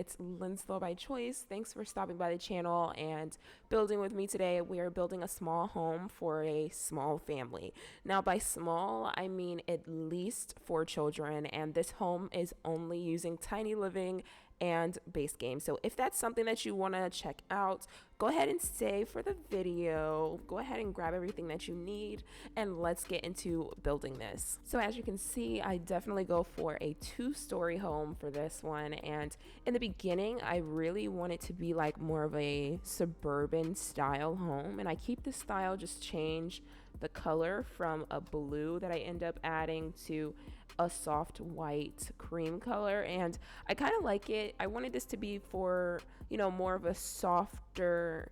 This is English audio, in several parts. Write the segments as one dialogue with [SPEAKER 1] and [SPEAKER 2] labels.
[SPEAKER 1] it's Linslow by Choice. Thanks for stopping by the channel and building with me today. We are building a small home for a small family. Now, by small, I mean at least 4 children, and this home is only using Tiny Living and base game. So if that's something that you want to check out, go ahead and stay for the video. Go ahead and grab everything that you need, and let's get into building this. So as you can see, I definitely go for a 2-story home for this one, and in the beginning I really want it to be like more of a suburban style home, and I keep the style, just change the color from a blue that I end up adding to a soft white cream color, and I kind of like it. I wanted this to be for, more of a softer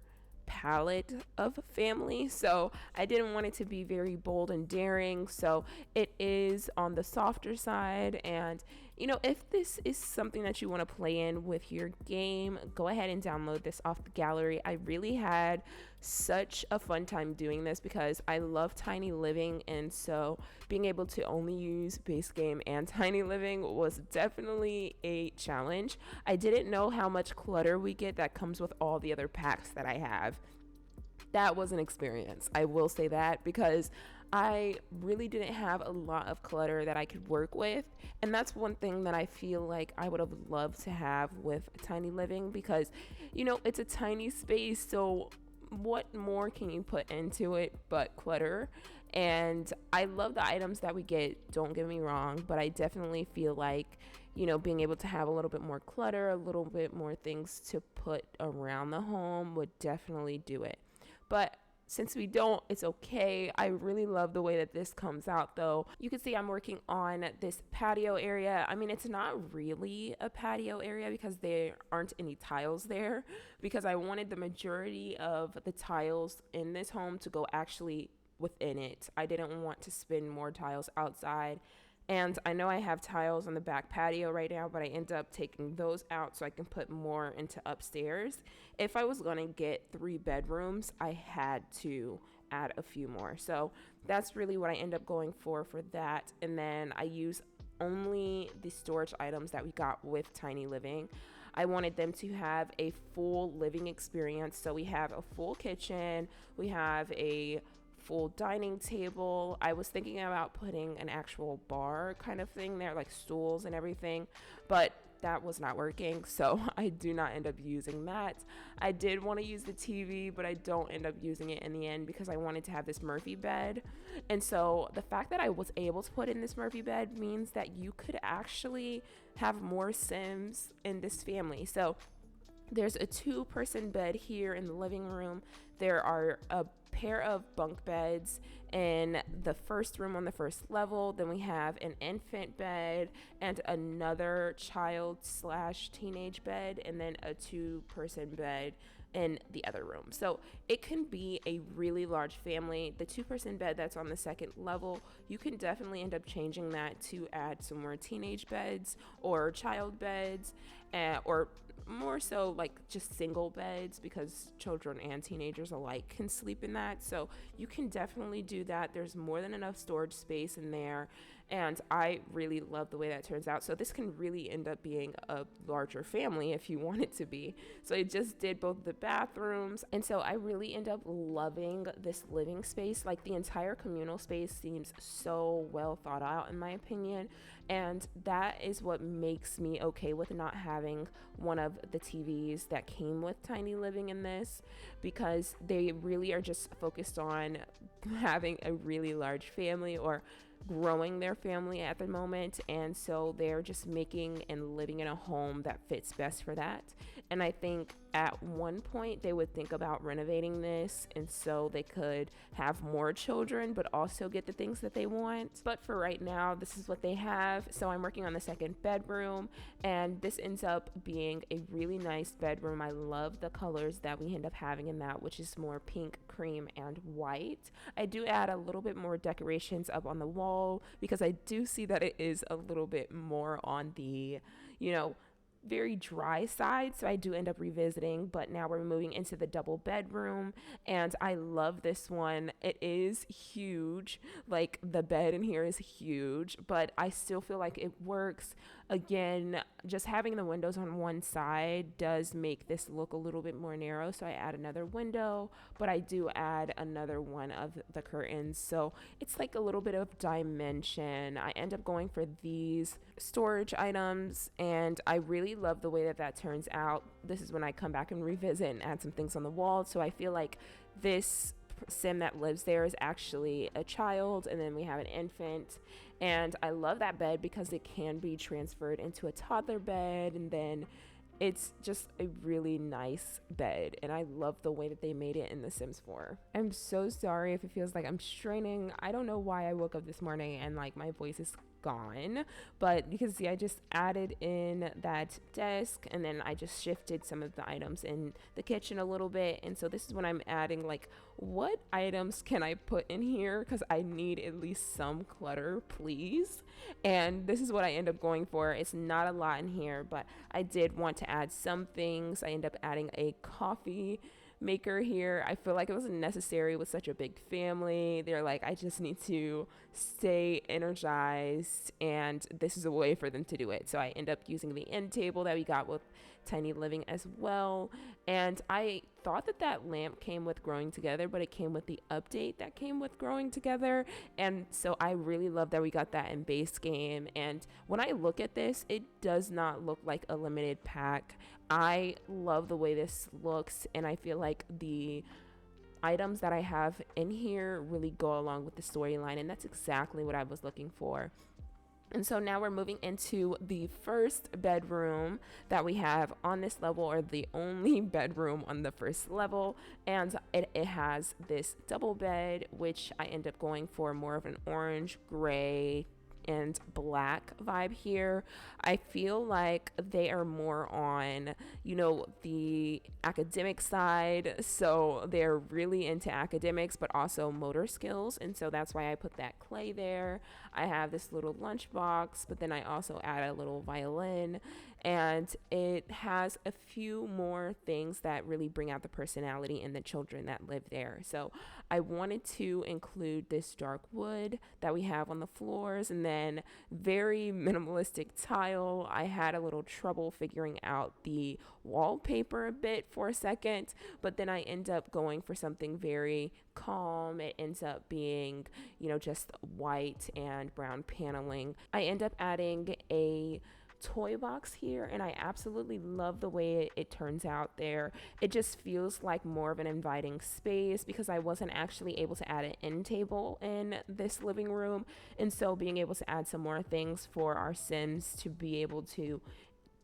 [SPEAKER 1] palette of family, so I didn't want it to be very bold and daring, so it is on the softer side. And if this is something that you want to play in with your game, go ahead and download this off the gallery. I really had such a fun time doing this because I love Tiny Living, and so being able to only use base game and Tiny Living was definitely a challenge. I didn't know how much clutter we get that comes with all the other packs that I have. That was an experience, I will say that, because I really didn't have a lot of clutter that I could work with, and that's one thing that I feel like I would have loved to have with Tiny Living, because it's a tiny space, so what more can you put into it but clutter? And I love the items that we get, don't get me wrong, but I definitely feel like being able to have a little bit more clutter, a little bit more things to put around the home would definitely do it. But since we don't, it's okay. I really love the way that this comes out, though. You can see I'm working on this patio area. I mean, it's not really a patio area because there aren't any tiles there, because I wanted the majority of the tiles in this home to go actually within it. I didn't want to spin more tiles outside. And I know I have tiles on the back patio right now, but I end up taking those out so I can put more into upstairs. If I was going to get 3 bedrooms, I had to add a few more. So that's really what I end up going for that. And then I use only the storage items that we got with Tiny Living. I wanted them to have a full living experience. So we have a full kitchen, we have a full dining table. I was thinking about putting an actual bar kind of thing there, like stools and everything, but that was not working, so I do not end up using that. I did want to use the TV, but I don't end up using it in the end because I wanted to have this Murphy bed. And so the fact that I was able to put in this Murphy bed means that you could actually have more Sims in this family. So there's a 2-person bed here in the living room. There are a pair of bunk beds in the first room on the first level. Then we have an infant bed and another child/teenage bed, and then a 2-person bed in the other room. So it can be a really large family. The 2-person bed that's on the second level, you can definitely end up changing that to add some more teenage beds or child beds, or more so like just single beds, because children and teenagers alike can sleep in that. So you can definitely do that. There's more than enough storage space in there, and I really love the way that turns out. So this can really end up being a larger family if you want it to be. So I just did both the bathrooms, and so I really end up loving this living space. Like, the entire communal space seems so well thought out in my opinion, and that is what makes me okay with not having one of the TVs that came with Tiny Living in this, because they really are just focused on having a really large family, or growing their family at the moment, and so they're just making and living in a home that fits best for that. And I think at one point they would think about renovating this, and so they could have more children but also get the things that they want. But for right now, this is what they have. So I'm working on the second bedroom, and this ends up being a really nice bedroom. I love the colors that we end up having in that, which is more pink, cream, and white. I do add a little bit more decorations up on the wall because I do see that it is a little bit more on the, very dry side, so I do end up revisiting. But now we're moving into the double bedroom, and I love this one. It is huge, like the bed in here is huge, but I still feel like it works. Again, just having the windows on one side does make this look a little bit more narrow, so I add another window, but I do add another one of the curtains, so it's like a little bit of dimension. I end up going for these storage items, and I really love the way that that turns out. This is when I come back and revisit and add some things on the wall, so I feel like this sim that lives there is actually a child, and then we have an infant. And I love that bed because it can be transferred into a toddler bed, and then it's just a really nice bed, and I love the way that they made it in The Sims 4. I'm so sorry if it feels like I'm straining. I don't know why I woke up this morning and like my voice is gone, but you can see I just added in that desk, and then I just shifted some of the items in the kitchen a little bit. And so this is when I'm adding like, what items can I put in here, because I need at least some clutter, please. And this is what I end up going for. It's not a lot in here, but I did want to add some things. I end up adding a coffee maker here. I feel like it wasn't necessary with such a big family. They're like, I just need to stay energized, and this is a way for them to do it. So I end up using the end table that we got with Tiny Living as well. And I thought that that lamp came with Growing Together, but it came with the update that came with Growing Together. And so I really love that we got that in base game. And when I look at this, it does not look like a limited pack. I love the way this looks, and I feel like the items that I have in here really go along with the storyline, and that's exactly what I was looking for. And so now we're moving into the first bedroom that we have on this level, or the only bedroom on the first level. And it has this double bed, which I end up going for more of an orange, gray, and black vibe here. I feel like they are more on, the academic side. So they're really into academics, but also motor skills. And so that's why I put that clay there. I have this little lunchbox, but then I also add a little violin. And it has a few more things that really bring out the personality in the children that live there. So I wanted to include this dark wood that we have on the floors, and then very minimalistic tile. I had a little trouble figuring out the wallpaper a bit for a second, but then I end up going for something very calm. It ends up being, just white and brown paneling. I end up adding a toy box here, and I absolutely love the way it turns out there. It just feels like more of an inviting space, because I wasn't actually able to add an end table in this living room, and so being able to add some more things for our Sims to be able to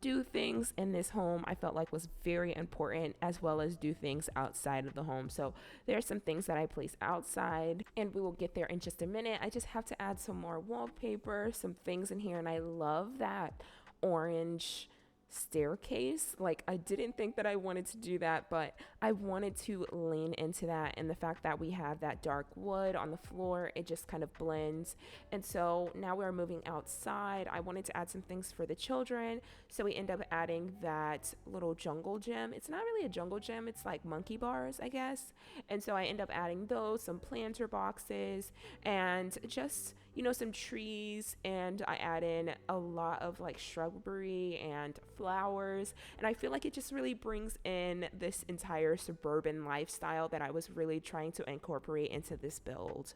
[SPEAKER 1] do things in this home, I felt like was very important, as well as do things outside of the home. So there's some things that I place outside, and we will get there in just a minute. I just have to add some more wallpaper, some things in here, and I love that orange staircase. Like, I didn't think that I wanted to do that, but I wanted to lean into that, and the fact that we have that dark wood on the floor, it just kind of blends. And so now we're moving outside. I wanted to add some things for the children, so we end up adding that little jungle gym. It's not really a jungle gym, it's like monkey bars, I guess. And so I end up adding those, some planter boxes, and just some trees, and I add in a lot of like shrubbery and flowers, and I feel like it just really brings in this entire suburban lifestyle that I was really trying to incorporate into this build.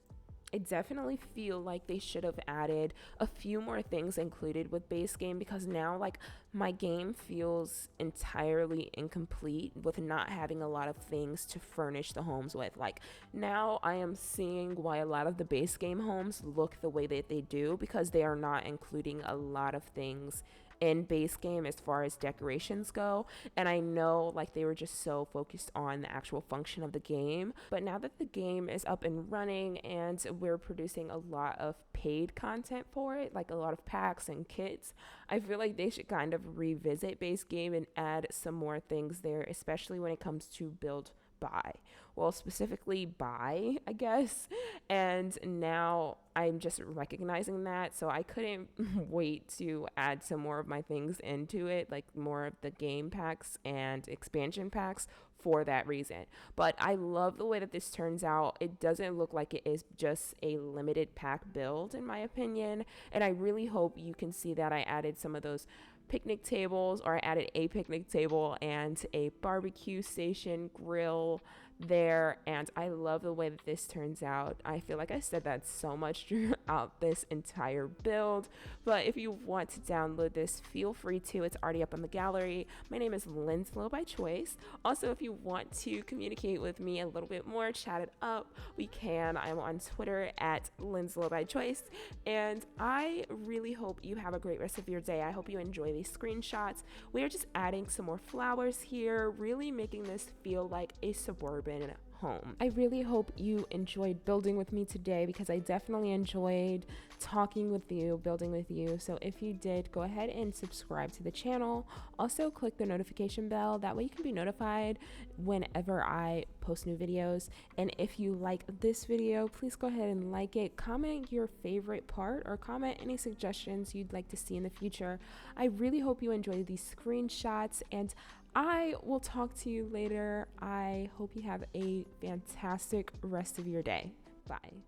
[SPEAKER 1] I definitely feel like they should have added a few more things included with base game, because now like my game feels entirely incomplete with not having a lot of things to furnish the homes with. Like, now I am seeing why a lot of the base game homes look the way that they do, because they are not including a lot of things in base game as far as decorations go. And I know like they were just so focused on the actual function of the game, but now that the game is up and running and we're producing a lot of paid content for it, like a lot of packs and kits, I feel like they should kind of revisit base game and add some more things there, especially when it comes to build buy. Well, specifically buy, I guess. And now I'm just recognizing that. So I couldn't wait to add some more of my things into it, like more of the game packs and expansion packs for that reason. But I love the way that this turns out. It doesn't look like it is just a limited pack build, in my opinion. And I really hope you can see that I added some of those picnic tables, or I added a picnic table and a barbecue station grill there, and I love the way that this turns out. I feel like I said that so much throughout this entire build, but if you want to download this, feel free to. It's already up on the gallery. My name is Linslow by choice. Also, if you want to communicate with me a little bit more, chat it up, we can. I'm on Twitter at Linslow by choice, and I really hope you have a great rest of your day. I hope you enjoy these screenshots. We are just adding some more flowers here, really making this feel like a suburban home. I really hope you enjoyed building with me today, because I definitely enjoyed talking with you, building with you. So if you did, go ahead and subscribe to the channel. Also click the notification bell, that way you can be notified whenever I post new videos. And if you like this video, please go ahead and like it, comment your favorite part, or comment any suggestions you'd like to see in the future. I really hope you enjoyed these screenshots, and I will talk to you later. I hope you have a fantastic rest of your day. Bye.